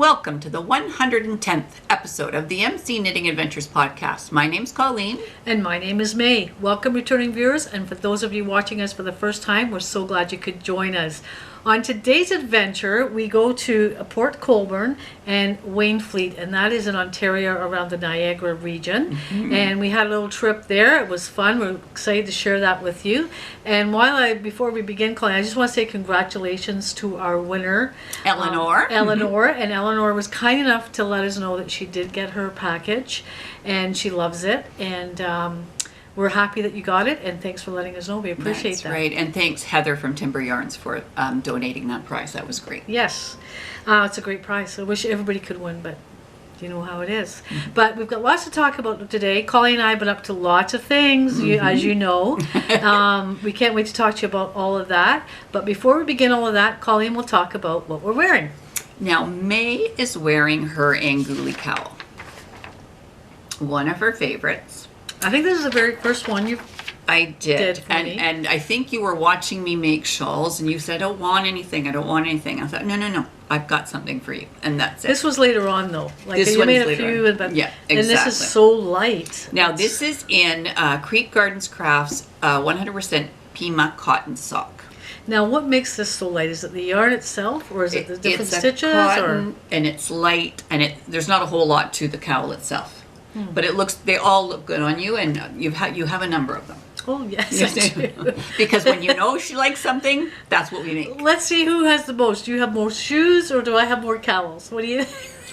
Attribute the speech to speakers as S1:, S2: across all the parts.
S1: Welcome to the 110th episode of the MC Knitting Adventures podcast. My name's Colleen.
S2: And my name is May. Welcome, returning viewers. And for those of you watching us for the first time, we're so glad you could join us. On today's adventure, we go to Port Colborne and Wainfleet, and that is in Ontario around the Niagara region. Mm-hmm. And we had a little trip there. It was fun. We're excited to share that with you. And before we begin, Colleen, I just want to say congratulations to our winner,
S1: Eleanor.
S2: And Eleanor was kind enough to let us know that she did get her package, and she loves it. And we're happy that you got it, and thanks for letting us know. We appreciate that.
S1: That's right, and thanks Heather from Timber Yarns for donating that prize. That was great.
S2: Yes, it's a great prize. I wish everybody could win, but you know how it is. Mm-hmm. But we've got lots to talk about today. Colleen and I have been up to lots of things, as you know. We can't wait to talk to you about all of that. But before we begin all of that, Colleen will talk about what we're wearing.
S1: Now, May is wearing her Angooly cowl, one of her favorites.
S2: I think this is the very first one
S1: I did.
S2: for me.
S1: And I think you were watching me make shawls, and you said, I don't want anything. I thought, no, I've got something for you. And that's it.
S2: This was later on, though.
S1: This
S2: you made a
S1: later
S2: few,
S1: on.
S2: but,
S1: yeah, exactly.
S2: And this is so light.
S1: Now, this is in Creek Gardens Crafts 100% Pima cotton sock.
S2: Now, what makes this so light? Is it the yarn itself, or is it the different stitches?
S1: It's cotton, and it's light, and there's not a whole lot to the cowl itself. But they all look good on you, and you have a number of them.
S2: Oh, yes, I do.
S1: Because when you know she likes something, that's what we make.
S2: Let's see who has the most. Do you have more shoes, or do I have more cowls? What do you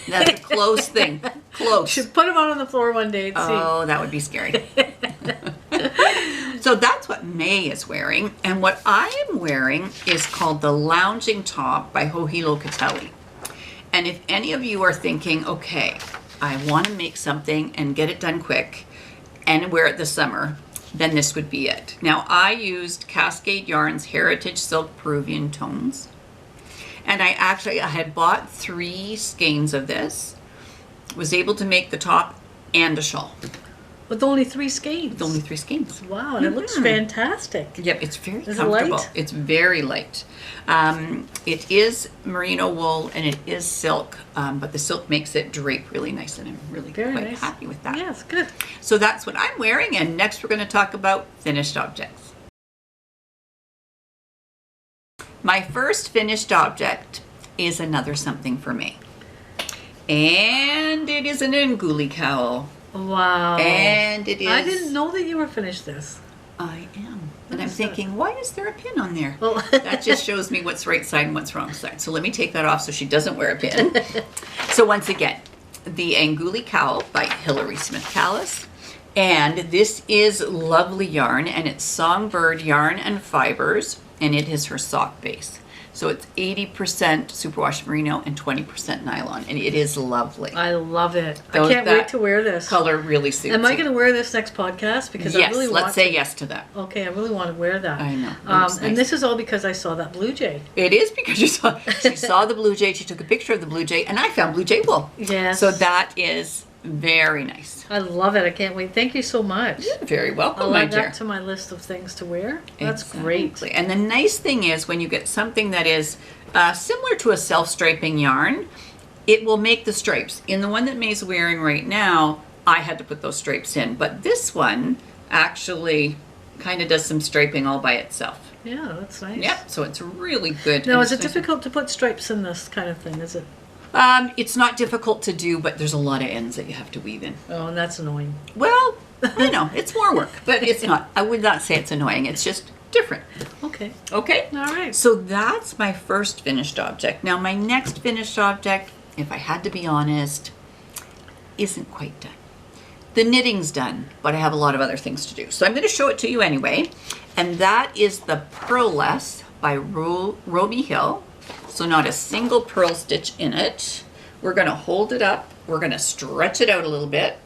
S1: That's a close thing. Close.
S2: Should put them out on the floor one day and see.
S1: Oh, that would be scary. So that's what May is wearing. And what I am wearing is called the Lounging Top by Hohilo Catelli. And if any of you are thinking, okay, I want to make something and get it done quick and wear it this summer, then this would be it. Now, I used Cascade Yarns Heritage Silk Peruvian Tones. And I had bought 3 skeins of this, was able to make the top and a shawl.
S2: With only 3 skeins?
S1: With only 3 skeins.
S2: Wow, and it looks fantastic.
S1: Yep, it's very
S2: comfortable.
S1: Is it light? It's very light. It is merino wool and it is silk, but the silk makes it drape really nice, and I'm really quite happy with that.
S2: Yes, good.
S1: So that's what I'm wearing, and next we're going to talk about finished objects. My first finished object is another something for me. And it is an Angooly cowl.
S2: Wow.
S1: And it is...
S2: I didn't know that you were finished this.
S1: I am. And I'm thinking, why is there a pin on there?
S2: Well,
S1: that just shows me what's right side and what's wrong side. So let me take that off so she doesn't wear a pin. So once again, the Angooly cowl by Hilary Smith Callis. And this is lovely yarn, and it's Songbird yarn and fibers, and it is her sock base. So it's 80% superwash merino and 20% nylon, and it is lovely.
S2: I love it. I can't wait to wear this.
S1: Color really suits
S2: Am I going to wear this next podcast? Because
S1: yes,
S2: I really
S1: let's say yes to that.
S2: Okay, I really want to wear that.
S1: I know.
S2: Nice. And this is all because I saw that blue jay.
S1: It is because she saw the blue jay. She took a picture of the blue jay, and I found blue jay wool.
S2: Yes.
S1: So that is very nice.
S2: I love it. I can't wait. Thank you so much.
S1: You're very welcome,
S2: I'll
S1: my
S2: add
S1: dear.
S2: that to my list of things to wear. That's
S1: Exactly.
S2: great.
S1: And the nice thing is when you get something that is similar to a self-striping yarn, it will make the stripes. In the one that May's wearing right now, I had to put those stripes in. But this one actually kind of does some striping all by itself.
S2: Yeah, that's nice.
S1: Yep, so it's really good.
S2: Now, is it difficult to put stripes in this kind of thing, is it?
S1: It's not difficult to do, but there's a lot of ends that you have to weave in.
S2: Oh, and that's annoying.
S1: Well, I know, it's more work, but it's not. I would not say it's annoying. It's just different.
S2: Okay.
S1: Okay?
S2: All right.
S1: So that's my first finished object. Now, my next finished object, if I had to be honest, isn't quite done. The knitting's done, but I have a lot of other things to do. So I'm going to show it to you anyway. And that is the Purless by Romy Hill. So not a single purl stitch in it. We're going to hold it up. We're going to stretch it out a little bit.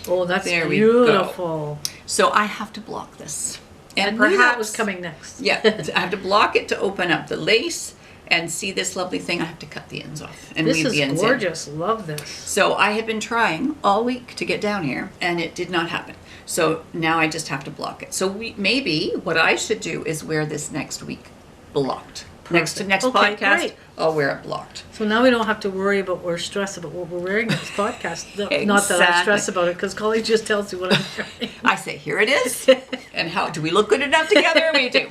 S2: Oh, that's
S1: there
S2: beautiful.
S1: We go. So I have to block this.
S2: And perhaps that was coming next.
S1: Yeah, I have to block it to open up the lace and see this lovely thing. I have to cut the ends off and weave the ends in.
S2: This is gorgeous. Love this.
S1: So I have been trying all week to get down here, and it did not happen. So now I just have to block it. So maybe what I should do is wear this next week blocked. Next
S2: Okay,
S1: podcast,
S2: great.
S1: I'll wear it blocked.
S2: So now we don't have to worry about or stress about what we're wearing next podcast. Not that I stress about it, because Colleen just tells me what I'm wearing.
S1: I say, here it is. And how do we look good enough together? We do.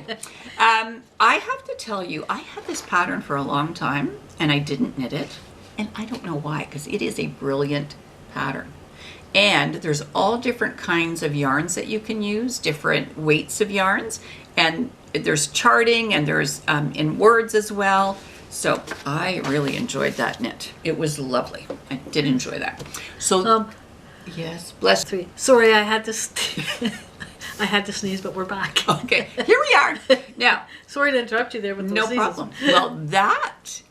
S1: I have to tell you, I had this pattern for a long time, and I didn't knit it. And I don't know why, because it is a brilliant pattern. And there's all different kinds of yarns that you can use, different weights of yarns. And there's charting, and there's in words as well. So I really enjoyed that knit. It was lovely. I did enjoy that. So, yes, bless you.
S2: Sorry, I had to I had to sneeze, but we're back.
S1: Okay, here we are. Now,
S2: Sorry to interrupt you there with those
S1: no
S2: sneezes.
S1: problem. Well, that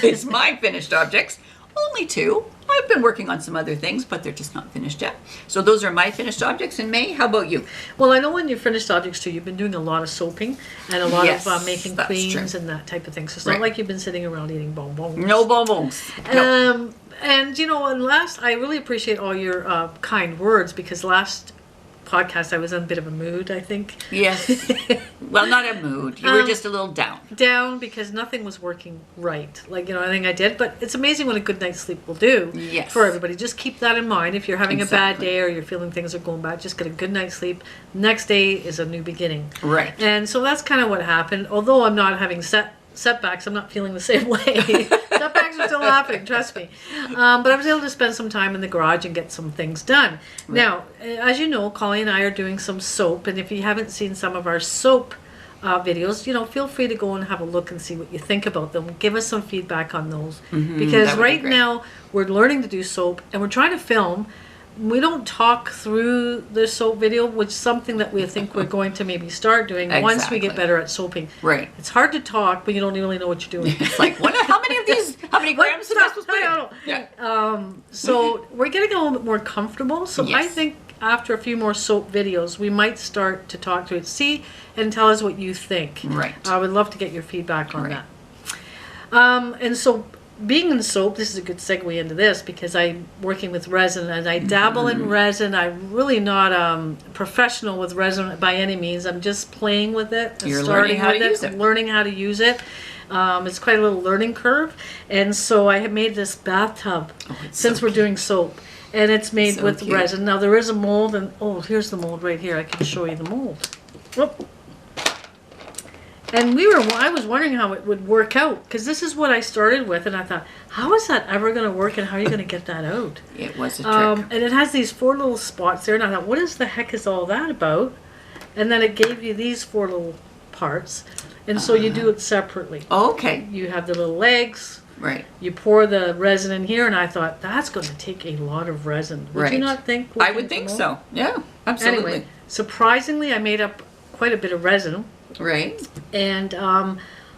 S1: is my finished objects. Only 2. I've been working on some other things, but they're just not finished yet. So those are my finished objects in May. How about you?
S2: Well, I know when you're finished objects too, you've been doing a lot of soaping and a lot
S1: Yes,
S2: of making
S1: that's
S2: creams
S1: true.
S2: and that type of thing. So it's
S1: Right.
S2: not like you've been sitting around eating bonbons.
S1: No bonbons. No.
S2: And you know, and last, I really appreciate all your kind words, because last podcast I was in a bit of a mood, I think.
S1: Yes. Well, not a mood. You were just a little down.
S2: Down because nothing was working right. Like, you know, I think I did, but it's amazing what a good night's sleep will do
S1: Yes.
S2: for everybody. Just keep that in mind. If you're having a bad
S1: Exactly.
S2: day or you're feeling things are going bad, just get a good night's sleep. Next day is a new beginning.
S1: Right.
S2: And so that's kind of what happened. Although I'm not having setbacks, I'm not feeling the same way. Setbacks are still happening, trust me. But I was able to spend some time in the garage and get some things done.
S1: Right.
S2: Now, as you know, Colleen and I are doing some soap, and if you haven't seen some of our soap videos, you know, feel free to go and have a look and see what you think about them. Give us some feedback on those. Because
S1: that would be
S2: right
S1: great.
S2: now, we're learning to do soap, and we're trying to film. We don't talk through the soap video, which is something that we think we're going to maybe start doing once we get
S1: Exactly.
S2: better at soaping.
S1: Right.
S2: It's hard to talk, but you don't really know what you're doing.
S1: It's like, how many of these, how many grams is that supposed to be?
S2: I don't know.
S1: Yeah.
S2: So we're getting a little bit more comfortable. So I
S1: Yes.
S2: think after a few more soap videos, we might start to talk to it. See and tell us what you think.
S1: Right.
S2: I would love to get your feedback on
S1: Right.
S2: that. And so being in soap, this is a good segue into this, because I'm working with resin and I dabble in resin. I'm really not professional with resin by any means. I'm just playing with it. And
S1: You're
S2: starting
S1: learning how
S2: with
S1: to use it.
S2: Learning how to use it. It's quite a little learning curve. And so I have made this bathtub
S1: it's
S2: since
S1: so
S2: we're doing soap. And it's made
S1: So
S2: with
S1: cute.
S2: resin. Now there is a mold, and here's the mold right here. I can show you the mold. Whoop. And I was wondering how it would work out, because this is what I started with, and I thought, how is that ever going to work, and how are you going to get that out?
S1: It was a trick.
S2: And it has these 4 little spots there, and I thought, what is the heck is all that about? And then it gave you these 4 little parts, and so you do it separately.
S1: Okay.
S2: You have the little legs.
S1: Right.
S2: You pour the resin in here, and I thought, that's going to take a lot of resin. Would you
S1: Right.
S2: not think?
S1: I would think so. Yeah, absolutely.
S2: Anyway, surprisingly, I made up quite a bit of resin,
S1: Right.
S2: and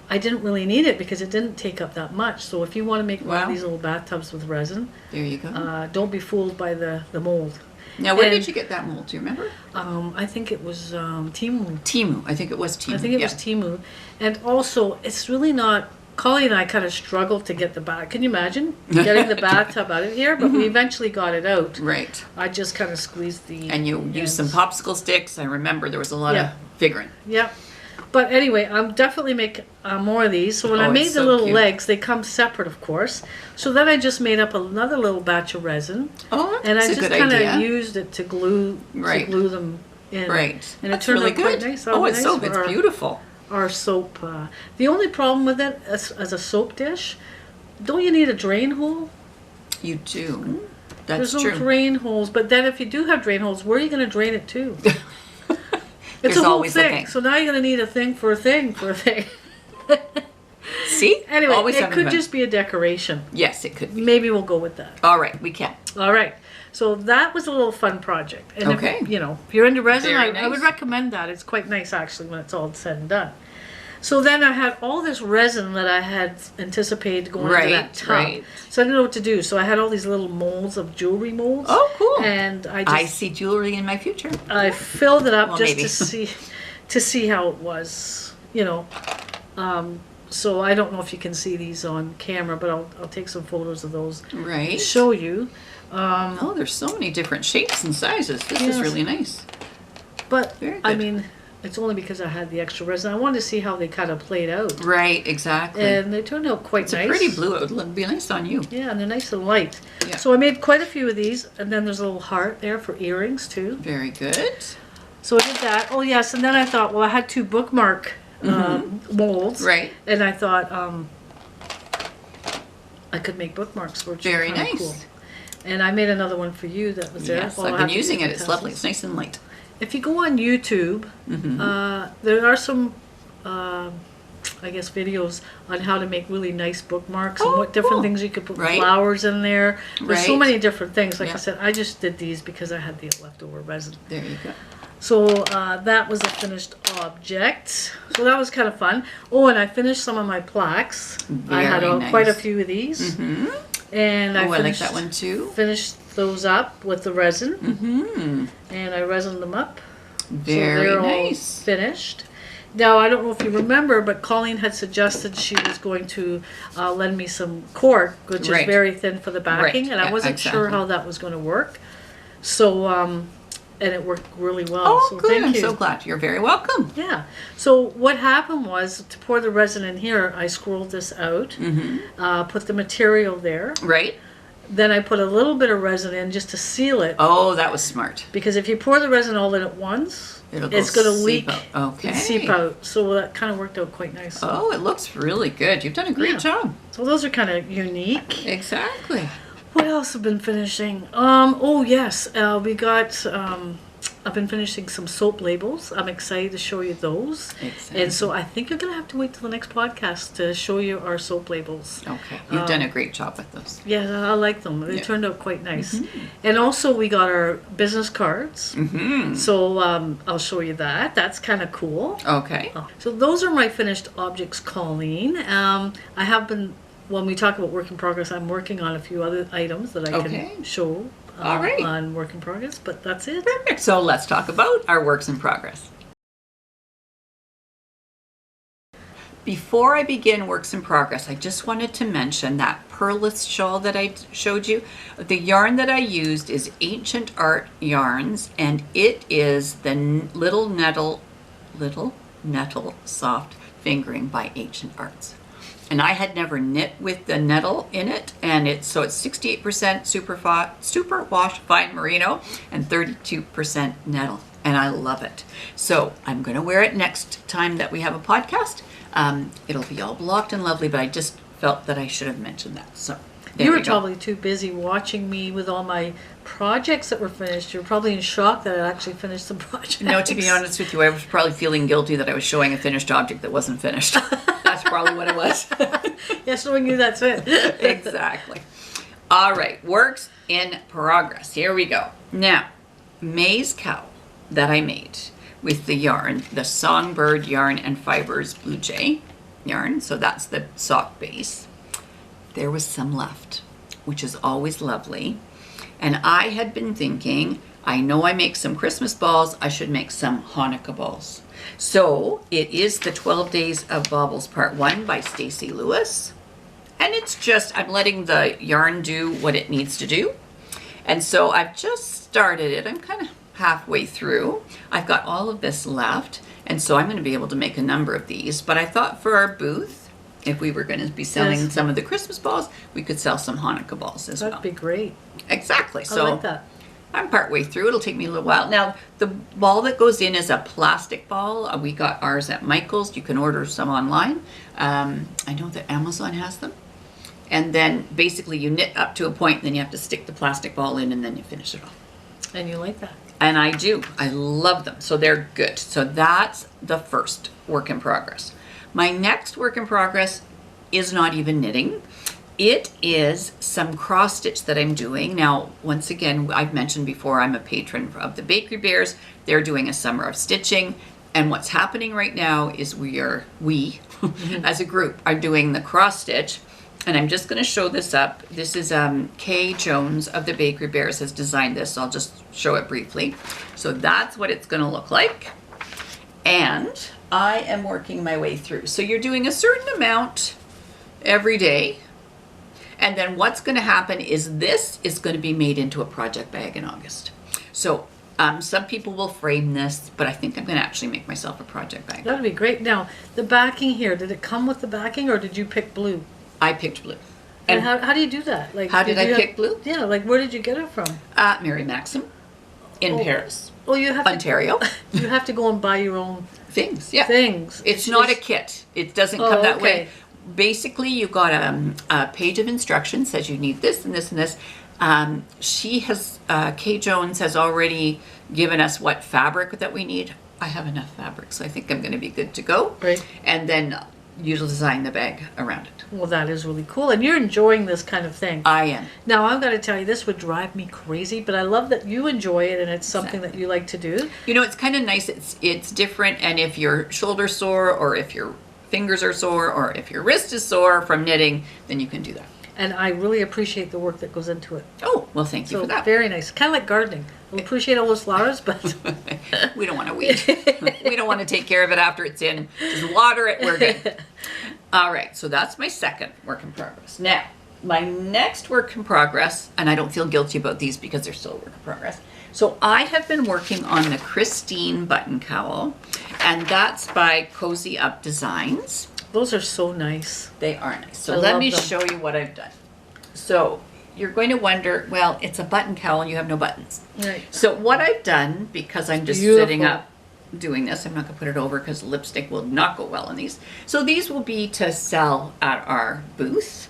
S2: I didn't really need it because it didn't take up that much. So if you want to make one of
S1: Wow.
S2: these little bathtubs with resin,
S1: There you go.
S2: don't be fooled by the mold.
S1: Now, where
S2: and-
S1: did you get that mold? Do you remember?
S2: I think it was Timu.
S1: Timu. I think it was Timu.
S2: I think it was Timu. And also, it's really not... Colleen and I kind of struggled to get the bath. Can you imagine getting the bathtub out of here? But we eventually got it out.
S1: Right.
S2: I just kind of squeezed the...
S1: And you used some
S2: ends.
S1: popsicle sticks. I remember there was a lot
S2: Yeah.
S1: of figuring.
S2: Yep. But anyway, I'll definitely make more of these. So when I
S1: Oh,
S2: made
S1: it's
S2: the
S1: so
S2: little
S1: cute.
S2: legs, they come separate, of course. So then I just made up another little batch of resin.
S1: Oh,
S2: And I
S1: that's a
S2: just
S1: good
S2: kind
S1: idea.
S2: of used it to glue
S1: Right.
S2: them in.
S1: Right.
S2: And
S1: That's
S2: it turned
S1: really
S2: out
S1: good.
S2: quite nice.
S1: Oh,
S2: That'll be
S1: it's
S2: nice
S1: so
S2: for
S1: it's
S2: our-
S1: beautiful.
S2: Our soap. The only problem with it as a soap dish, don't you need a drain hole?
S1: You do. That's
S2: There's no
S1: true.
S2: drain holes. But then if you do have drain holes, where are you going to drain it to? It's
S1: There's
S2: a whole
S1: always a
S2: thing.
S1: thing.
S2: So now you're going to need a thing for a thing for a thing.
S1: See?
S2: Anyway,
S1: Always
S2: it
S1: having
S2: could
S1: fun.
S2: just be a decoration.
S1: Yes, it could be.
S2: Maybe we'll go with that.
S1: All right, we can.
S2: All right. So that was a little fun project. And
S1: Okay.
S2: if you're into resin,
S1: Very
S2: I would
S1: nice.
S2: recommend that. It's quite nice actually when it's all said and done. So then I had all this resin that I had anticipated going into that
S1: Right,
S2: tub.
S1: right.
S2: So I didn't know what to do. So I had all these little molds of jewelry molds.
S1: Oh, cool.
S2: And I
S1: I
S2: just
S1: see jewelry in my future.
S2: I filled it up
S1: Well,
S2: just
S1: maybe.
S2: to see how it was, So I don't know if you can see these on camera, but I'll take some photos of those and
S1: Right.
S2: show you.
S1: Oh, there's so many different shapes and sizes. This
S2: Yes.
S1: is really nice.
S2: But
S1: Very
S2: I
S1: good.
S2: mean, it's only because I had the extra resin. I wanted to see how they kind of played out.
S1: Right, exactly.
S2: And they turned out quite
S1: It's
S2: nice.
S1: a pretty blue. It would be nice on you.
S2: Yeah, and they're nice and light.
S1: Yeah.
S2: So I made quite a few of these, and then there's a little heart there for earrings too.
S1: Very good.
S2: So I did that. Oh yes, and then I thought, well, I had 2 bookmark molds.
S1: Right.
S2: And I thought I could make bookmarks, which
S1: Very
S2: are kinda
S1: nice.
S2: cool. And I made another one for you that was there.
S1: Yes,
S2: Well, I'll
S1: I've
S2: have
S1: been
S2: to
S1: using
S2: do
S1: it.
S2: the
S1: It's lovely.
S2: tassels.
S1: It's nice and light.
S2: If you go on YouTube, there are some, I guess, videos on how to make really nice bookmarks and
S1: Oh,
S2: what different
S1: cool.
S2: things you could put
S1: Right.
S2: flowers in there. There's so
S1: Right.
S2: many different things. Like
S1: Yeah.
S2: I said, I just did these because I had the leftover resin.
S1: There you go.
S2: So that was a finished object. So that was kind of fun. Oh, and I finished some of my plaques. I had
S1: Very
S2: quite a
S1: nice.
S2: few of these.
S1: Mm-hmm.
S2: And
S1: Oh, I like
S2: finished,
S1: that one too.
S2: finished those up with the resin.
S1: Mm-hmm.
S2: And I resined them up.
S1: Very
S2: so they're
S1: nice.
S2: all finished. Now, I don't know if you remember, but Colleen had suggested she was going to lend me some cord, which
S1: Right.
S2: is very thin for the backing,
S1: Right,
S2: and I
S1: yeah,
S2: wasn't sure
S1: exactly.
S2: how that was going to work. So, and it worked really well.
S1: Oh,
S2: so
S1: good.
S2: thank
S1: I'm
S2: you.
S1: so glad. You're very welcome.
S2: Yeah. So what happened was to pour the resin in here, I scrolled this out, put the material there.
S1: Right?
S2: Then I put a little bit of resin in just to seal it.
S1: Oh, that was smart.
S2: Because if you pour the resin all in at once,
S1: It'll
S2: it's going to
S1: seep
S2: leak
S1: out. Okay.
S2: and seep out. So that kind of worked out quite nice.
S1: Oh, it looks really good. You've done a great
S2: Yeah.
S1: job.
S2: So those are kind of unique.
S1: Exactly.
S2: What else have been finishing? Oh yes, we got. I've been finishing some soap labels. I'm excited to show you those.
S1: Exactly.
S2: And so I think you're gonna have to wait till the next podcast to show you our soap labels.
S1: Okay. You've done a great job with those.
S2: Yeah, I like them. They
S1: Yeah.
S2: turned out quite nice. And also we got our business cards.
S1: Mm-hmm.
S2: So I'll show you that. That's kind of cool.
S1: Okay.
S2: So those are my finished objects, Colleen. I have been, when we talk about work in progress, I'm working on a few other items that I
S1: Okay.
S2: can show
S1: All right.
S2: on work in progress, but that's it.
S1: Perfect. So let's talk about our works in progress. Before I begin works in progress, I just wanted to mention that pearlist shawl that I showed you. The yarn that I used is Ancient Art Yarns, and it is the Little Nettle Soft Fingering by Ancient Arts. And I had never knit with the nettle in it, and it's 68% superwash fine merino and 32% nettle, and I love it. So I'm going to wear it next time that we have a podcast. It'll be all blocked and lovely, but I just felt that I should have mentioned that. So there
S2: You were
S1: we go.
S2: probably too busy watching me with all my projects that were finished. You're probably in shock that I actually finished some projects.
S1: No, to be honest with you, I was probably feeling guilty that I was showing a finished object that wasn't finished. That's probably what it was.
S2: Yeah, showing you that's it.
S1: Exactly. All right, works in progress. Here we go. Now, May's cowl that I made with the yarn, the Songbird Yarn and Fibers Blue Jay yarn. So that's the sock base. There was some left, which is always lovely. And I had been thinking, I know I make some Christmas balls, I should make some Hanukkah balls. So it is the 12 Days of Baubles Part 1 by Stacey Lewis. And it's just, I'm letting the yarn do what it needs to do. And so I've just started it. I'm kind of halfway through. I've got all of this left. And so I'm going to be able to make a number of these. But I thought for our booth, if we were going to be selling
S2: Yes.
S1: some of the Christmas balls, we could sell some Hanukkah balls as
S2: That'd
S1: well.
S2: be great.
S1: Exactly.
S2: I
S1: So
S2: like that.
S1: I'm partway through. It'll take me a little while. Now, the ball that goes in is a plastic ball. We got ours at Michael's. You can order some online. I know that Amazon has them. And then basically you knit up to a point, and then you have to stick the plastic ball in, and then you finish it off.
S2: And you like that.
S1: And I do. I love them. So they're good. So that's the first work in progress. My next work in progress is not even knitting. It is some cross stitch that I'm doing. Now, once again, I've mentioned before, I'm a patron of the Bakery Bears. They're doing a summer of stitching. And what's happening right now is we as a group are doing the cross stitch. And I'm just going to show this up. This is Kay Jones of the Bakery Bears has designed this. I'll just show it briefly. So that's what it's going to look like. And I am working my way through. So you're doing a certain amount every day. And then what's going to happen is this is going to be made into a project bag in August. So Some people will frame this, but I think I'm going to actually make myself a project bag.
S2: That'd be great. Now, the backing here, did it come with the backing or did you pick blue?
S1: I picked blue.
S2: And how do you do that? Like,
S1: how did I pick blue?
S2: Yeah, like where did you get it from?
S1: Mary Maxim in Paris,
S2: you have
S1: Ontario.
S2: You have to go and buy your own
S1: things. Yeah,
S2: things.
S1: It's not a kit. It doesn't come that way.
S2: okay.
S1: Basically, you've got a page of instructions says you need this and this and this. She has Kay Jones has already given us what fabric that we need. I have enough fabric, so I think I'm going to be good to go.
S2: Right.
S1: And then you'll design the bag around it.
S2: Well, that is really cool. And you're enjoying this kind of thing.
S1: I am.
S2: Now, I'm going to tell you, this would drive me crazy, but I love that you enjoy it and it's something that you like to do.
S1: You know, it's kind of nice. It's different. And if your shoulder's sore or if your fingers are sore or if your wrist is sore from knitting, then you can do that.
S2: And I really appreciate the work that goes into it.
S1: Oh, well, thank you
S2: So
S1: for that.
S2: very nice. Kind of like gardening. I appreciate all those flowers, but
S1: We don't want to weed. We don't want to take care of it after it's in. Just water it. We're good. All right. So that's my second work in progress. Now, my next work in progress, and I don't feel guilty about these because they're still work in progress. So I have been working on the Christine button cowl, and that's by Cozy Up Designs.
S2: those are so nice.
S1: They are nice. So
S2: I
S1: let
S2: love
S1: me
S2: them.
S1: show you what I've done. So you're going to wonder, well, it's a button cowl and you have no buttons.
S2: Right.
S1: So what I've done, because I'm just
S2: Beautiful.
S1: sitting up doing this, I'm not going to put it over because lipstick will not go well in these. So these will be to sell at our booth.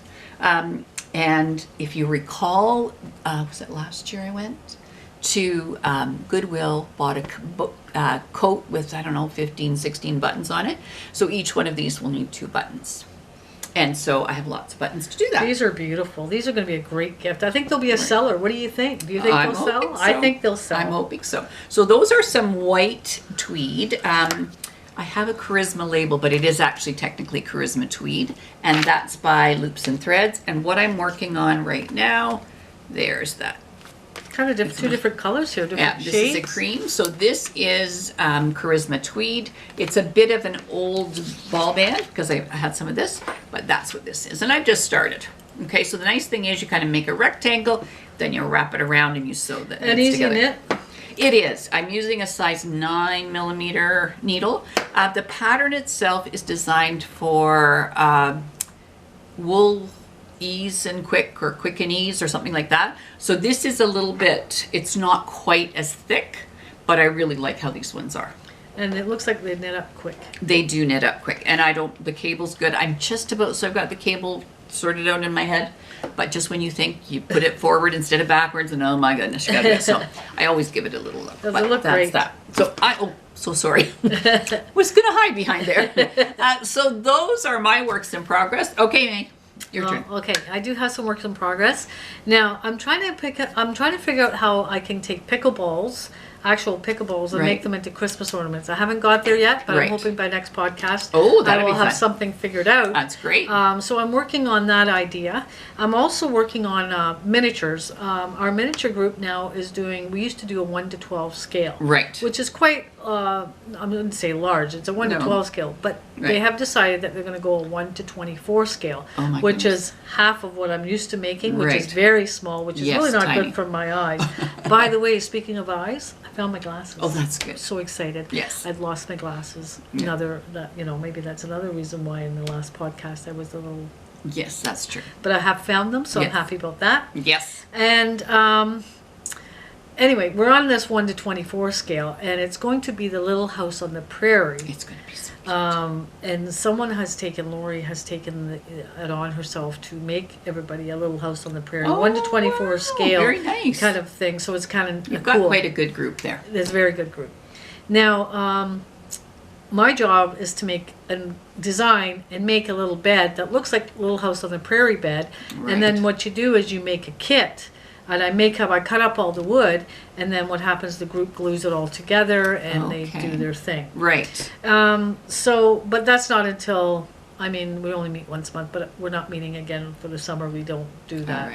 S1: And if you recall, was it last year I went to Goodwill, bought a coat with, I don't know, 15, 16 buttons on it. So each one of these will need 2 buttons. And so I have lots of buttons to do that.
S2: These are beautiful. These are going to be a great gift. I think they'll be a seller. What do you think? Do you think
S1: I'm
S2: they'll sell?
S1: hoping so.
S2: I think they'll sell.
S1: I'm hoping so. So those are some white tweed. I have a Charisma label, but it is actually technically Charisma tweed. And that's by Loops and Threads. And what I'm working on right now, there's that.
S2: Kind of two different colors here,
S1: Yeah,
S2: different
S1: this
S2: shades.
S1: is a cream. So this is Charisma tweed. It's a bit of an old ball band because I had some of this, but that's what this is. And I've just started. Okay, so the nice thing is you kind of make a rectangle, then you wrap it around and you sew the
S2: And
S1: ends
S2: easy
S1: together.
S2: knit.
S1: It is. I'm using a size 9mm needle. The pattern itself is designed for wool ease and quick, or quick and ease, or something like that. So this is a little bit, it's not quite as thick, but I really like how these ones are.
S2: And it looks like they knit up quick.
S1: They do knit up quick, and the cable's good. I'm just about, so I've got the cable sorted out in my head, but just when you think you put it forward instead of backwards, and oh my goodness, you gotta do it. So I always give it a little look.
S2: Does
S1: but
S2: it look
S1: that's
S2: great?
S1: that. So so sorry. Was gonna hide behind there. So those are my works in progress. Okay, May, your turn.
S2: Okay, I do have some works in progress. Now I'm trying to figure out how I can take pickleballs, actual pickleballs, and
S1: Right.
S2: make them into Christmas ornaments. I haven't got there yet, but
S1: Right.
S2: I'm hoping by next podcast
S1: Oh,
S2: I
S1: that'd
S2: will
S1: be
S2: have
S1: fun.
S2: something figured out.
S1: That's great.
S2: So I'm working on that idea. I'm also working on miniatures. Our miniature group now is doing, we used to do a 1 to 12 scale.
S1: Right.
S2: Which is quite, I'm going to say large. It's a 1
S1: No.
S2: to 12 scale. But they
S1: Right.
S2: have decided that they're going to go a 1 to 24 scale.
S1: Oh my
S2: which
S1: goodness.
S2: is half of what I'm used to making, which is
S1: Right.
S2: very small, which is
S1: Yes,
S2: really not
S1: tiny.
S2: good for my eyes. By the way, speaking of eyes, I found my glasses.
S1: Oh, that's good.
S2: So excited.
S1: Yes.
S2: I'd lost my glasses.
S1: Yeah.
S2: Maybe that's another reason why in the last podcast I was a little,
S1: Yes, that's true.
S2: but I have found them, so I'm
S1: Yes.
S2: happy about that.
S1: Yes.
S2: And anyway, we're on this 1 to 24 scale, and it's going to be the Little House on the Prairie.
S1: It's going to be so cute.
S2: And Lori has taken it on herself to make everybody a Little House on the Prairie, 1 to 24
S1: wow,
S2: scale,
S1: very nice.
S2: kind of thing. So it's kind of
S1: You've
S2: cool.
S1: got quite a good group there.
S2: It's a very good group. Now, my job is to design and make a little bed that looks like Little House on the Prairie bed. And then
S1: Right.
S2: what you do is you make a kit. And I cut up all the wood, and then what happens, the group glues it all together, and they
S1: Okay.
S2: do their thing.
S1: Right.
S2: But that's not until, we only meet once a month, but we're not meeting again for the summer. We don't do
S1: All
S2: that.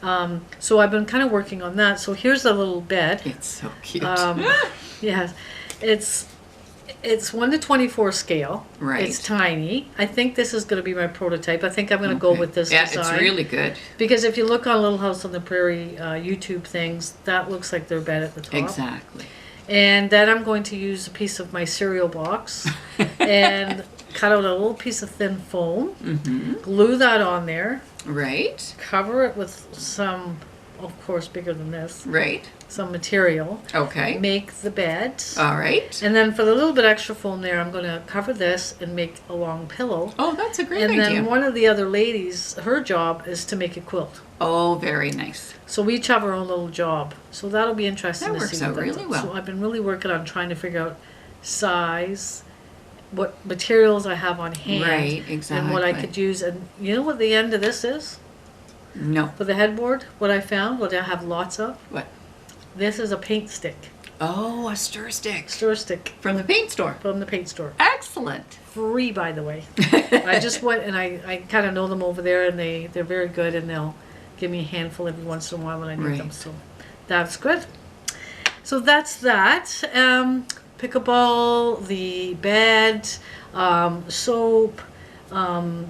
S1: right.
S2: So I've been kind of working on that. So here's a little bed.
S1: It's so cute.
S2: Yes, it's 1 to 24 scale.
S1: Right.
S2: It's tiny. I think this is going to be my prototype. I think I'm going to go
S1: Okay.
S2: with this
S1: Yeah,
S2: design.
S1: it's really good.
S2: Because if you look on Little House on the Prairie YouTube things, that looks like their bed at the top.
S1: Exactly.
S2: And then I'm going to use a piece of my cereal box and cut out a little piece of thin foam, glue that on there,
S1: Right.
S2: cover it with some, of course, bigger than this,
S1: Right.
S2: some material,
S1: Okay.
S2: make the bed.
S1: All right.
S2: And then for the little bit extra foam there, I'm going to cover this and make a long pillow.
S1: Oh, that's a great
S2: And
S1: idea.
S2: then one of the other ladies, her job is to make a quilt.
S1: Oh, very nice.
S2: So we each have our own little job. So that'll be interesting
S1: That
S2: to
S1: works
S2: see.
S1: out
S2: what that's
S1: really
S2: like.
S1: well.
S2: So I've been really working on trying to figure out size, what materials I have on hand,
S1: Right,
S2: and what I
S1: exactly.
S2: could use. And you know what the end of this is?
S1: No.
S2: For the headboard, what I found, what I have lots of,
S1: What?
S2: this is a paint stick.
S1: Oh, a stir stick
S2: Stir stick
S1: from the paint store.
S2: from the paint store.
S1: Excellent.
S2: Free, by the way. I just went and I kind of know them over there, and they're very good, and they'll give me a handful every once in a while when I need them.
S1: Right.
S2: So that's good. So that's that. Pickleball, the bed, soap,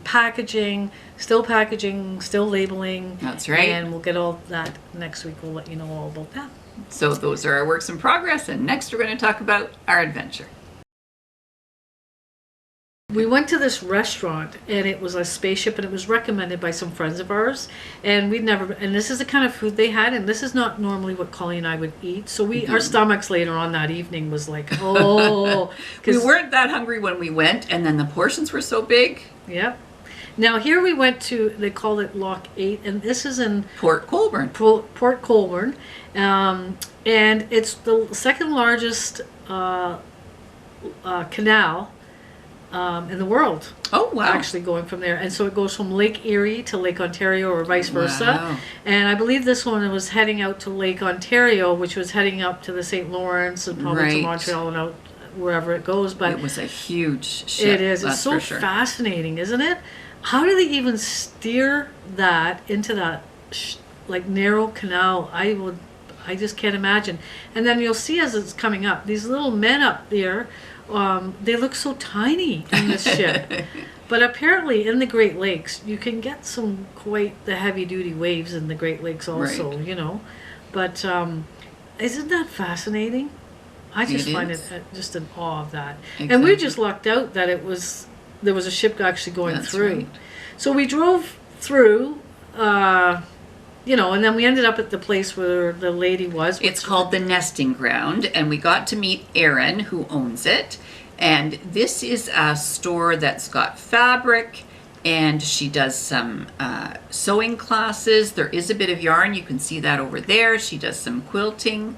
S2: packaging, still labeling.
S1: That's right.
S2: And we'll get all that next week. We'll let you know all about that.
S1: So those are our works in progress, and next we're going to talk about our adventure.
S2: We went to this restaurant, and it was a spaceship, and it was recommended by some friends of ours, and and this is the kind of food they had, and this is not normally what Colleen and I would eat. So our stomachs later on that evening was like, oh.
S1: We weren't that hungry when we went, and then the portions were so big.
S2: Yep. Now here we went to, they called it Lock 8, and this is in
S1: Port Colborne.
S2: Port Colborne, and it's the second largest canal in the world.
S1: Oh, wow.
S2: Actually going from there. And so it goes from Lake Erie to Lake Ontario or vice versa.
S1: Wow.
S2: And I believe this one was heading out to Lake Ontario, which was heading up to the St. Lawrence and probably to
S1: Right.
S2: Montreal and out wherever it goes. But
S1: It was a huge ship.
S2: it is.
S1: That's
S2: It's so
S1: for sure.
S2: fascinating, isn't it? How do they even steer that into that like narrow canal? I just can't imagine. And then you'll see as it's coming up, these little men up there, they look so tiny in this ship. But apparently in the Great Lakes, you can get quite the heavy duty waves in the Great Lakes also,
S1: Right.
S2: you know. But isn't that fascinating? I just
S1: It
S2: find
S1: is.
S2: it just in awe of that. And
S1: Exactly.
S2: we just lucked out that there was a ship actually going
S1: That's
S2: through.
S1: right.
S2: So we drove through, and then we ended up at the place where the lady was.
S1: It's called the Nesting Ground, and we got to meet Erin, who owns it. And this is a store that's got fabric, and she does some sewing classes. There is a bit of yarn. You can see that over there. She does some quilting.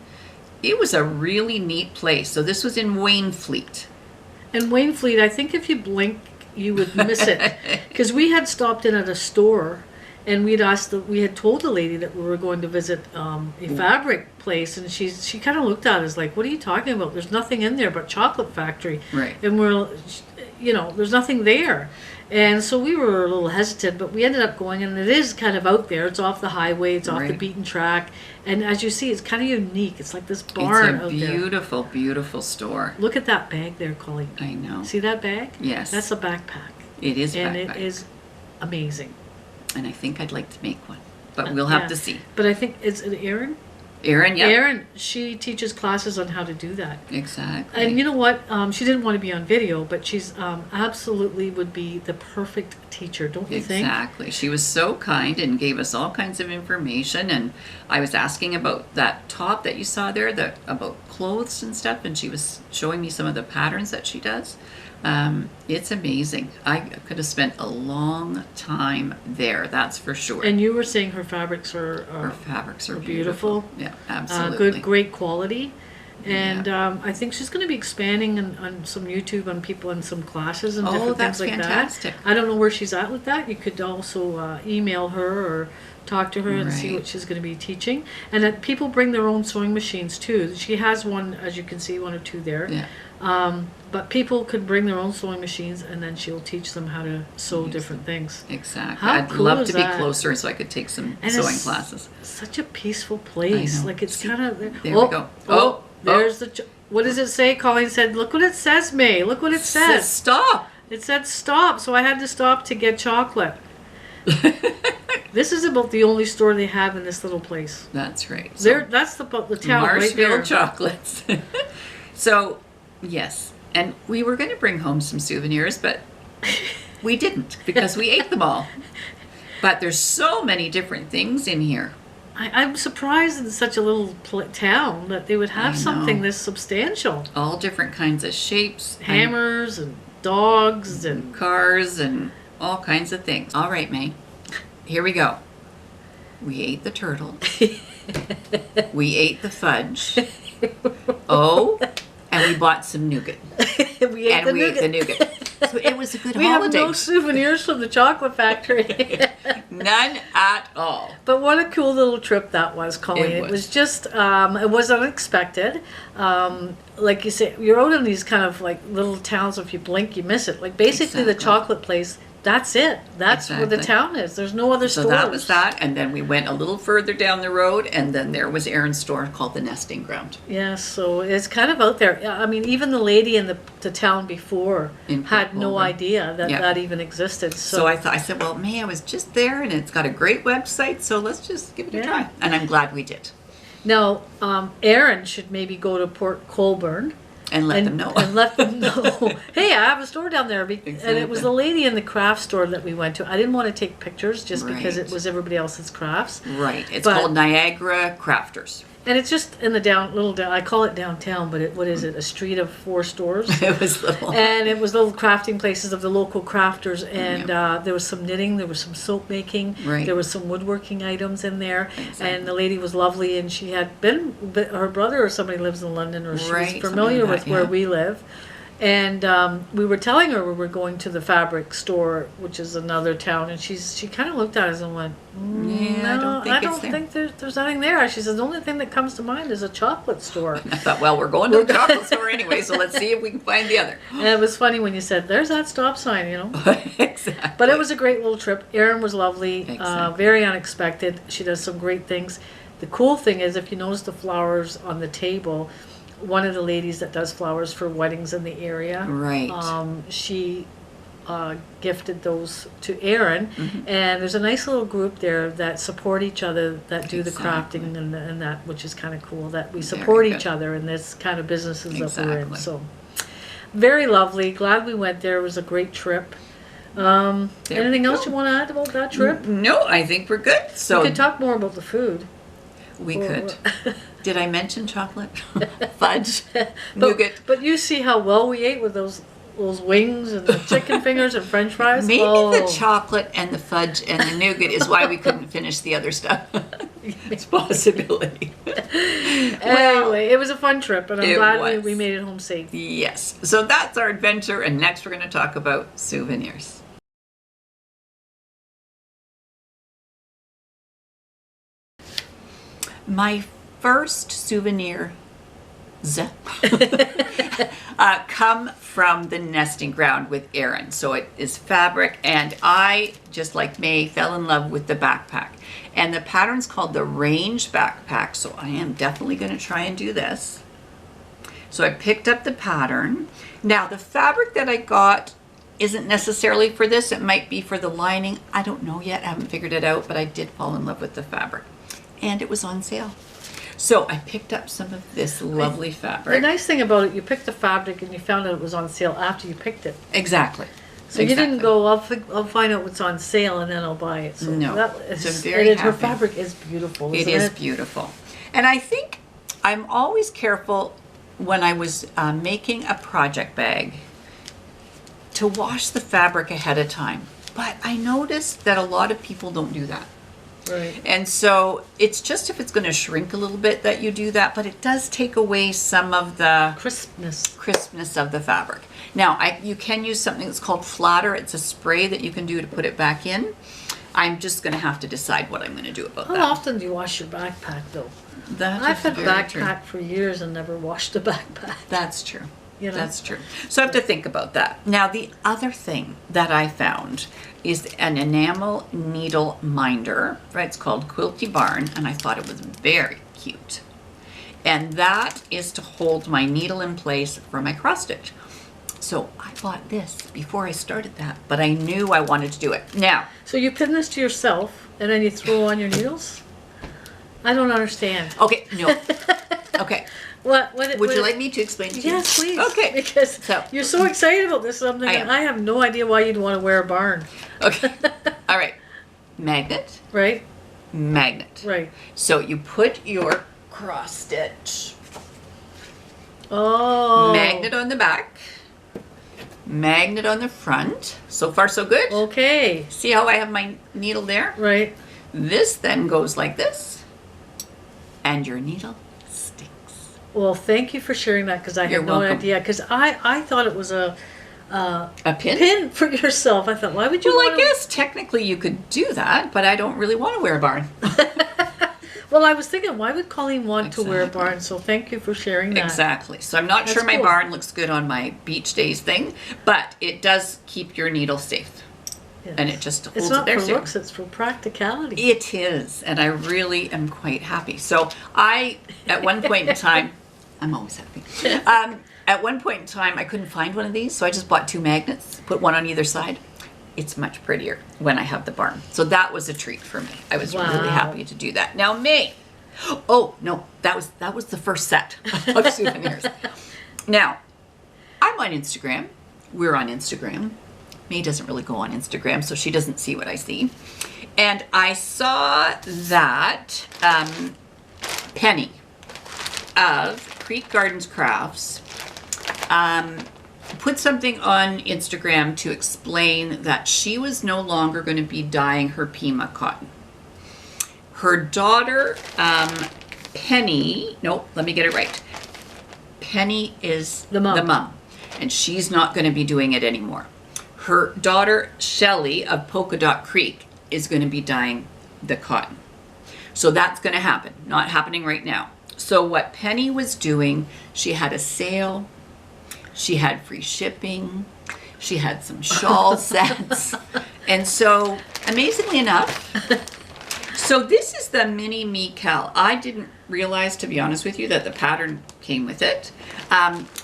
S1: It was a really neat place. So this was in Wainfleet.
S2: And Wainfleet, I think if you blink, you would miss it. Because we had stopped in at a store, and we had told the lady that we were going to visit a fabric place, and she kind of looked at us like, what are you talking about? There's nothing in there but chocolate factory.
S1: Right.
S2: And there's nothing there. And so we were a little hesitant, but we ended up going, and it is kind of out there. It's off the highway, it's off the
S1: Right.
S2: beaten track. And as you see, it's kind of unique. It's like this barn
S1: It's a
S2: out there.
S1: beautiful, beautiful store.
S2: Look at that bag there, Colleen.
S1: I know.
S2: See that bag?
S1: Yes.
S2: That's a backpack.
S1: It is
S2: And
S1: backpack.
S2: it is amazing.
S1: And I think I'd like to make one. But we'll have
S2: Yeah.
S1: to see.
S2: But I think, is it Erin?
S1: Erin, yeah.
S2: Erin, she teaches classes on how to do that.
S1: Exactly.
S2: And you know what? She didn't want to be on video, but she's absolutely would be the perfect teacher, don't you think?
S1: Exactly. She was so kind and gave us all kinds of information. And I was asking about that top that you saw there, about clothes and stuff, and she was showing me some of the patterns that she does. It's amazing. I could have spent a long time there, that's for sure.
S2: And you were saying her fabrics
S1: her
S2: are
S1: fabrics are
S2: beautiful.
S1: beautiful. Yeah, absolutely.
S2: great quality. And I think she's going to be expanding on some YouTube on people in some classes and different
S1: that's
S2: things like
S1: fantastic.
S2: that. I don't know where she's at with that. You could also email her or talk to her and see
S1: Right.
S2: what she's going to be teaching. And that people bring their own sewing machines too. She has one, as you can see, one or two there.
S1: Yeah.
S2: But people could bring their own sewing machines, and then she'll teach them how to sew different things.
S1: Exactly.
S2: How
S1: I'd
S2: cool
S1: love
S2: is
S1: to be
S2: that?
S1: closer so I could take some
S2: And
S1: sewing
S2: it's
S1: classes.
S2: Such a peaceful place.
S1: I know.
S2: Like it's
S1: See,
S2: kind of
S1: there we go. Oh,
S2: there's the. What does it say? Colleen said, "Look what it says, May. Look what it says."
S1: Stop.
S2: It said stop, so I had to stop to get chocolate. This is about the only store they have in this little place.
S1: That's right.
S2: That's the town right there.
S1: Marshville Chocolates. So, yes. And we were going to bring home some souvenirs, but we didn't because we ate them all. But there's so many different things in here.
S2: I'm surprised in such a little town that they would have something this substantial.
S1: All different kinds of shapes.
S2: Hammers and dogs and
S1: cars and all kinds of things. All right, May. Here we go. We ate the turtle. We ate the fudge. Oh, and we bought some nougat.
S2: we ate the
S1: nougat. So it was a good
S2: we
S1: holiday.
S2: have no souvenirs from the chocolate factory.
S1: None at all.
S2: But what a cool little trip that was, Colleen. It was just, it was unexpected. Like you say, you're out in these kind of like little towns, if you blink, you miss it. Like basically the chocolate place, that's it. That's where the town is. There's no other stores.
S1: So that was that, and then we went a little further down the road, and then there was Erin's store called the Nesting Ground.
S2: Yeah, so it's kind of out there. I mean, even the lady in the town before had no idea that that even existed.
S1: So I said, well, May, I was just there, and it's got a great website, so let's just give it a try. And I'm glad we did.
S2: Now, Erin should maybe go to Port Colborne.
S1: And let them know.
S2: And let them know. Hey, I have a store down there. And it was the lady in the craft store that we went to. I didn't want to take pictures just because it was everybody else's crafts.
S1: Right. It's called Niagara Crafters.
S2: And it's just in the I call it downtown, but what is it? A street of 4 stores?
S1: It was little.
S2: And it was little crafting places of the local crafters. And there was some knitting, there was some soap making, there was some woodworking items in there. Exactly. And the lady was lovely, and she had her brother or somebody lives in London, or she was familiar with where we live. And we were telling her we were going to the fabric store, which is another town, and she kind of looked at us and went, no, I don't think there's nothing there. She says, the only thing that comes to mind is a chocolate store.
S1: I thought, well, we're going to the chocolate store anyway, so let's see if we can find the other.
S2: And it was funny when you said, there's that stop sign, you know.
S1: Exactly.
S2: But it was a great little trip. Erin was lovely, very unexpected. She does some great things. The cool thing is, if you notice the flowers on the table, one of the ladies that does flowers for weddings in the area, she gifted those to Erin, and there's a nice little group there that support each other, that do the crafting and that, which is kind of cool, that we support each other in this kind of businesses that we're in. So very lovely. Glad we went there. It was a great trip. Anything else you want to add about that trip?
S1: No, I think we're good. So
S2: we could talk more about the food.
S1: We could. Did I mention chocolate? Fudge? Nougat?
S2: But you see how well we ate with those wings and the chicken fingers and french fries?
S1: Maybe the chocolate and the fudge and the nougat is why we couldn't finish the other stuff. It's a possibility.
S2: Anyway, it was a fun trip, and I'm glad we made it home safe.
S1: Yes. So that's our adventure, and next we're going to talk about souvenirs. My first souvenirs come from the Nesting Ground with Erin. So it is fabric, and I, just like May, fell in love with the backpack. And the pattern's called the Range backpack, so I am definitely going to try and do this. So I picked up the pattern. Now the fabric that I got isn't necessarily for this. It might be for the lining. I don't know yet. I haven't figured it out, but I did fall in love with the fabric. And it was on sale. So I picked up some of this lovely fabric.
S2: The nice thing about it, you picked the fabric and you found out it was on sale after you picked it.
S1: Exactly.
S2: So you didn't go, I'll find out what's on sale and then I'll buy it. So
S1: no.
S2: Her fabric is beautiful, isn't it?
S1: It is beautiful. And I think I'm always careful when I was making a project bag to wash the fabric ahead of time. But I noticed that a lot of people don't do that.
S2: Right.
S1: And so it's just if it's going to shrink a little bit that you do that, but it does take away some of the crispness of the fabric. Now, you can use something that's called flatter. It's a spray that you can do to put it back in. I'm just going to have to decide what I'm going to do about that.
S2: How often do you wash your backpack, though? I've had a backpack for years and never washed a backpack.
S1: That's true.
S2: You know?
S1: That's true. So I have to think about that. Now, the other thing that I found is an enamel needle minder, right? It's called Quilty Barn, and I thought it was very cute. And that is to hold my needle in place for my cross stitch. So I bought this before I started that, but I knew I wanted to do it. Now,
S2: So you pin this to yourself and then you throw on your needles? I don't understand.
S1: okay, no. Okay.
S2: What
S1: Would you like me to explain to you?
S2: Yes, please.
S1: Okay.
S2: Because
S1: So-
S2: you're so excited about this. I'm thinking,
S1: am.
S2: I have no idea why you'd want to wear a barn.
S1: Okay. All right. Magnet,
S2: Right?
S1: magnet.
S2: Right.
S1: So you put your cross stitch,
S2: Oh.
S1: magnet on the back, magnet on the front. So far, so good.
S2: Okay.
S1: See how I have my needle there?
S2: Right.
S1: This then goes like this, and your needle sticks.
S2: Well, thank you for sharing that because I
S1: You're
S2: had no
S1: welcome.
S2: idea. Because I thought it was a
S1: A pin?
S2: pin for yourself. I thought, why would you
S1: Well, I
S2: want to...
S1: guess technically you could do that, but I don't really want to wear a barn.
S2: Well, I was thinking, why would Colleen want to wear a
S1: Exactly.
S2: barn? So thank you for sharing that.
S1: Exactly. So I'm not
S2: That's
S1: sure my
S2: cool.
S1: barn looks good on my beach days thing, but it does keep your needle safe.
S2: Yes.
S1: And it just holds
S2: It's
S1: it
S2: not
S1: there.
S2: for
S1: so-
S2: looks, it's for practicality.
S1: It is, and I really am quite happy. So at one point in time, I'm always happy. At one point in time, I couldn't find one of these, so I just bought 2 magnets, put one on either side. It's much prettier when I have the barn. So that was a treat for me. I was really
S2: Wow.
S1: happy to do that. Now, May. Oh no, that was the first set of souvenirs. Now, I'm on Instagram. We're on Instagram. May doesn't really go on Instagram, so she doesn't see what I see. And I saw that Penny of Creek Gardens Crafts put something on Instagram to explain that she was no longer going to be dyeing her Pima cotton. Her daughter, Penny, no, let me get it right. Penny is
S2: The mom.
S1: and she's not going to be doing it anymore. Her daughter, Shelly of Polka Dot Creek, is going to be dyeing the cotton. So that's going to happen, not happening right now. So what Penny was doing, she had a sale, she had free shipping, she had some shawl sets, and so amazingly enough, so this is the mini me Cal. I didn't realize, to be honest with you, that the pattern came with it.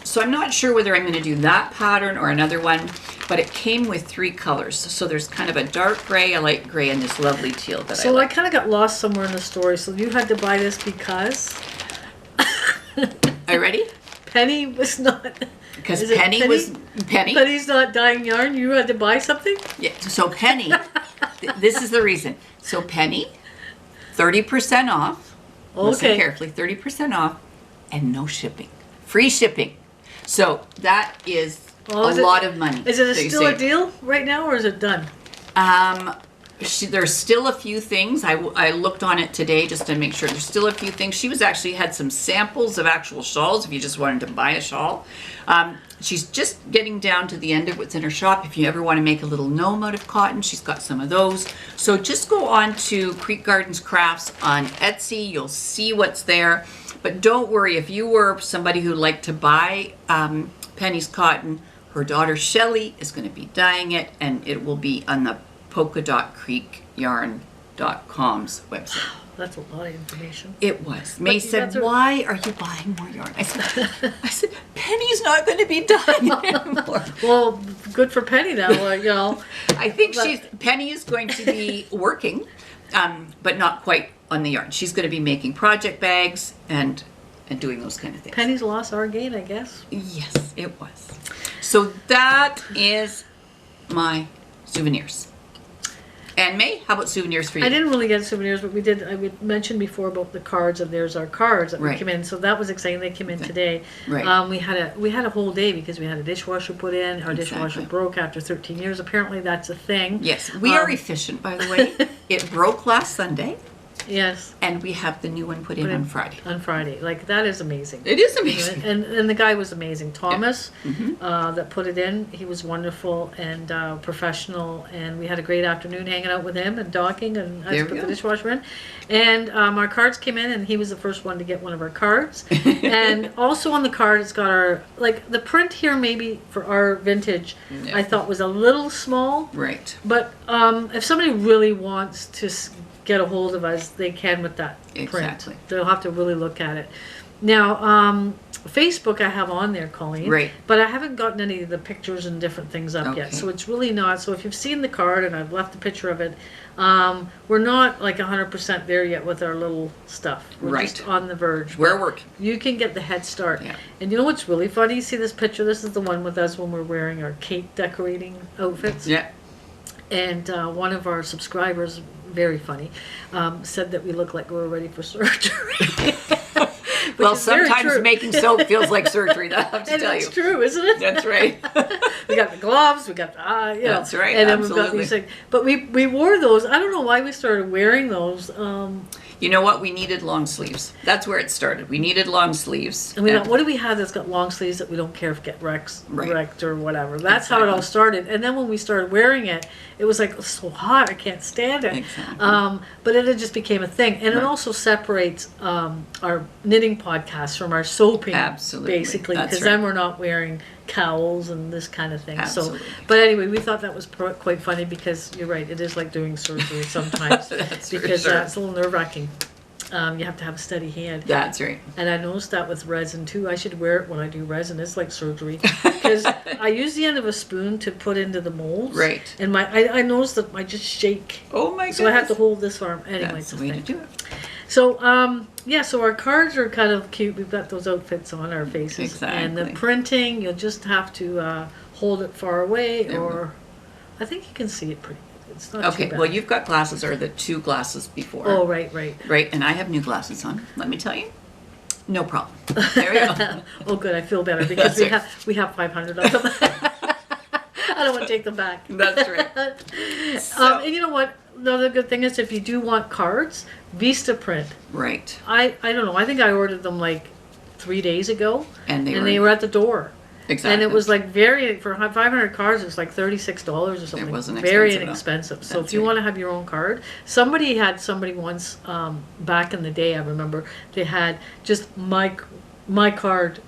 S1: So I'm not sure whether I'm going to do that pattern or another one, but it came with 3 colors. So there's kind of a dark gray, a light gray, and this lovely teal that I
S2: So I
S1: like.
S2: kind of got lost somewhere in the story. So you had to buy this because
S1: Are you ready?
S2: Penny was not...
S1: Because
S2: Is it
S1: Penny was Penny.
S2: Penny's not dyeing yarn. You had to buy something?
S1: Yeah, so Penny, this is the reason. So Penny, 30% off. Listen
S2: Okay.
S1: carefully, 30% off, and no shipping. Free shipping. So that is
S2: Oh,
S1: a
S2: is it-
S1: lot of money.
S2: Is it
S1: that you
S2: still a
S1: save.
S2: deal right now or is it done?
S1: There's still a few things. I looked on it today just to make sure. There's still a few things. She was actually had some samples of actual shawls if you just wanted to buy a shawl. She's just getting down to the end of what's in her shop. If you ever want to make a little gnome out of cotton, she's got some of those. So just go on to Creek Gardens Crafts on Etsy. You'll see what's there. But don't worry, if you were somebody who liked to buy Penny's cotton, her daughter Shelly is going to be dyeing it, and it will be on the polka.creekyarn.com's website.
S2: That's a lot of information.
S1: It was. May
S2: But
S1: said,
S2: that's a-
S1: why are you buying more yarn? I said, Penny's not going to be dyeing it anymore.
S2: Well, good for Penny now, you know.
S1: I think
S2: But-
S1: Penny is going to be working, but not quite on the yarn. She's going to be making project bags and doing those kind of things.
S2: Penny's loss our gain, I guess.
S1: Yes, it was. So that is my souvenirs. And May, how about souvenirs for you?
S2: I didn't really get souvenirs, but we did. I would mention before about the cards, and there's our cards that
S1: Right.
S2: came in. So that was exciting. They came in today.
S1: Right.
S2: We had a whole day because we had a dishwasher put in. Our dishwasher
S1: Exactly.
S2: broke after 13 years. Apparently, that's a thing.
S1: Yes, we are efficient, by the way. It broke last Sunday,
S2: Yes.
S1: and we have the new one put in on Friday.
S2: On Friday, like that is amazing.
S1: It is amazing.
S2: And the guy was amazing, Thomas,
S1: Mm-hmm.
S2: that put it in. He was wonderful and professional, and we had a great afternoon hanging out with him and talking. And I
S1: There
S2: just
S1: we
S2: put the
S1: go.
S2: dishwasher in, and our cards came in, and he was the first one to get one of our cards. And also on the card, it's got our the print here maybe for our vintage.
S1: Yeah.
S2: I thought was a little small,
S1: Right.
S2: but if somebody really wants to get a hold of us, they can with that print.
S1: Exactly.
S2: They'll have to really look at it. Now, Facebook I have on there, Colleen.
S1: Right.
S2: But I haven't gotten any of the pictures and different things up yet.
S1: Okay.
S2: So it's really not. So if you've seen the card and I've left a picture of it, we're not like 100% there yet with our little stuff. We're just on the verge.
S1: We're working.
S2: You can get the head start.
S1: Yeah.
S2: And you know what's really funny? You see this picture? This is the one with us when we're wearing our cake decorating outfits.
S1: Yeah.
S2: And one of our subscribers, very funny, said that we look like we were ready for surgery.
S1: Well, sometimes making soap feels like surgery, I have to
S2: and
S1: tell
S2: that's
S1: you.
S2: true, isn't it?
S1: That's right.
S2: We got the gloves, we got the,
S1: That's right,
S2: and then
S1: absolutely.
S2: we've got these things. But we wore those. I don't know why we started wearing those.
S1: You know what? We needed long sleeves. That's where it started. We needed long sleeves.
S2: And we thought, what do we have that's got long sleeves that we don't care if get wrecked or whatever? That's how it all started. And then when we started wearing it, it was like, it's so hot, I can't stand it.
S1: Exactly.
S2: But it just became a thing. And it also separates our knitting podcast from our soaping,
S1: Absolutely.
S2: basically,
S1: That's
S2: because
S1: right.
S2: then we're not wearing cowls and this kind of thing.
S1: Absolutely.
S2: So, but anyway, we thought that was quite funny because you're right, it is like doing surgery sometimes.
S1: That's for
S2: because
S1: sure.
S2: it's a little nerve-wracking. You have to have a steady hand.
S1: That's right.
S2: And I noticed that with resin too. I should wear it when I do resin. It's like surgery because I use the end of a spoon to put into the molds.
S1: Right.
S2: And I noticed that I just shake.
S1: Oh my goodness.
S2: So I have to hold this arm. Anyway,
S1: That's the way to do it.
S2: So yeah, so our cards are kind of cute. We've got those outfits on our faces.
S1: Exactly.
S2: And the printing, you'll just have to hold it far away, or I think you can see it pretty. It's not too
S1: Okay,
S2: bad.
S1: well, you've got glasses, or the two glasses before.
S2: Oh, right, right.
S1: Right, and I have new glasses on. Let me tell you. No problem. There we go.
S2: Oh, good. I feel better because
S1: That's
S2: we have 500 of them. I don't want to take them back.
S1: That's right. So,
S2: And you know what? The other good thing is if you do want cards, Vista Print.
S1: right.
S2: I don't know. I think I ordered them like 3 days ago,
S1: And they
S2: they
S1: were
S2: were at the door.
S1: exactly.
S2: And it was like for 500 cards, it was like $36 or something.
S1: It wasn't
S2: very
S1: expensive, though.
S2: inexpensive. So
S1: That's
S2: if you
S1: right.
S2: want to have your own card, somebody once back in the day. I remember they had just my card.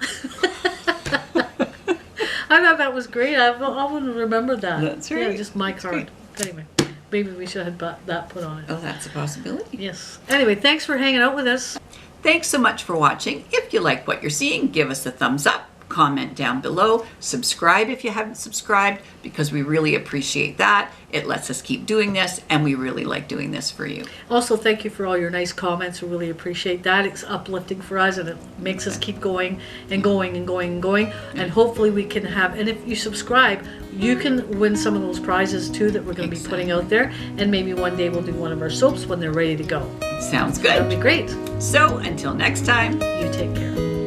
S2: I thought that was great. I wouldn't remember that.
S1: That's
S2: Yeah,
S1: right.
S2: just my
S1: That's
S2: card. Anyway, maybe we should have that put on it.
S1: Oh, that's a possibility.
S2: Yes. Anyway, thanks for hanging out with us.
S1: Thanks so much for watching. If you like what you're seeing, give us a thumbs up, comment down below, subscribe if you haven't subscribed, because we really appreciate that. It lets us keep doing this, and we really like doing this for you.
S2: Also, thank you for all your nice comments. We really appreciate that. It's uplifting for us, and it makes us keep going and going and going and going. And hopefully we can have, and if you subscribe, you can win some of those prizes too that we're going to be putting out there. And maybe one day we'll do one of our soaps when they're ready to go.
S1: Sounds
S2: That'd be
S1: good.
S2: great.
S1: So until next time.
S2: You take care.